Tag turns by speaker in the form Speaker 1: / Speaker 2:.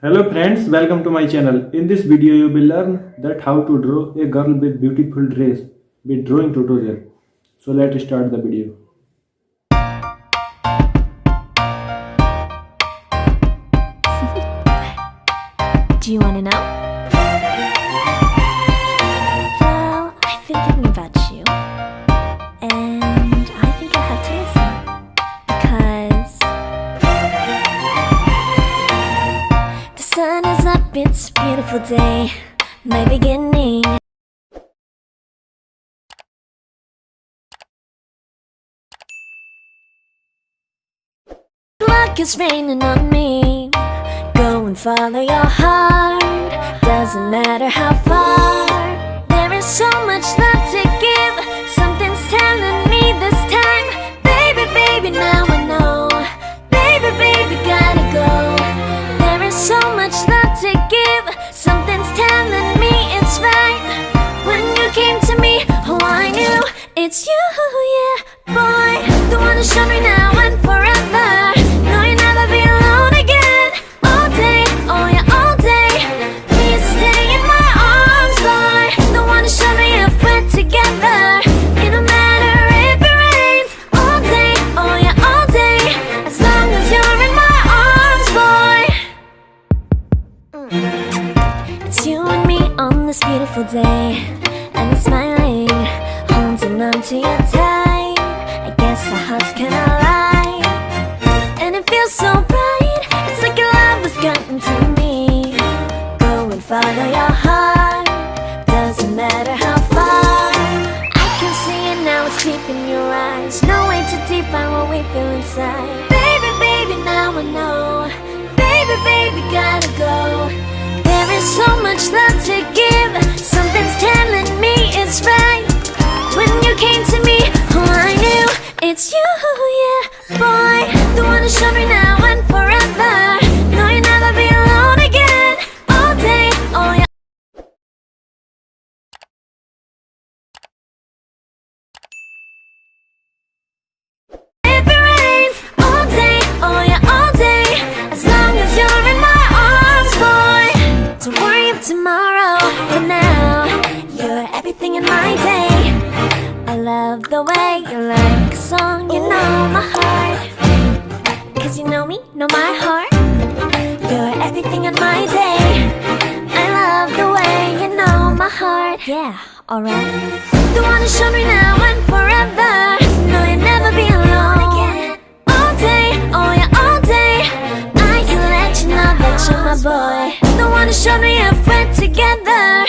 Speaker 1: Hello friends, welcome to my channel. In this video you will learn that how to draw a girl with beautiful dress with drawing tutorial. So let's start the video.
Speaker 2: Do you want to know? Well, I've been thinking about you, and I think I have to listen, because the sun is up, it's a beautiful day, my beginning. Luck is raining on me. Go and follow your heart. Doesn't matter how far. There is so much love to give. Something's telling me this time. Baby, baby, now I know. Baby, baby, gotta go. There is so much love to give. Something's telling me it's right. When you came to me, oh, I knew it's you, yeah, boy. The one who showed me now and forever. No, you'll never be alone again. All day, oh yeah, all day. Please stay in my arms, boy. The one who showed me if we're together. It don't matter if it rains. All day, oh yeah, all day. As long as you're in my arms, boy. It's you and me on this beautiful day, and it's smiling, holding on to you tight. I guess our hearts cannot lie, and it feels so bright. It's like your love has gotten to me. Go and follow your heart. Doesn't matter how far. I can see it now, it's deep in your eyes. No way to define what we feel inside. Baby, baby, now I know. Baby, baby, gotta go. There is so much love to give. Something's telling me it's right. When you came to me, oh, I knew it's you, yeah, boy. The one who showed me now and forever. No, you'll never be alone again. All day, oh yeah. If it rains, all day, oh yeah, all day. As long as you're in my arms, boy. Don't worry of tomorrow. For now, you're everything in my day. I love the way you like a song, you know my heart. Cause you know me, know my heart. You're everything in my day. I love the way you know my heart. Yeah, alright. The one who showed me now and forever. No, you'll never be alone again. All day, oh yeah, all day. I can let you know that you're my boy. The one who showed me if we're together.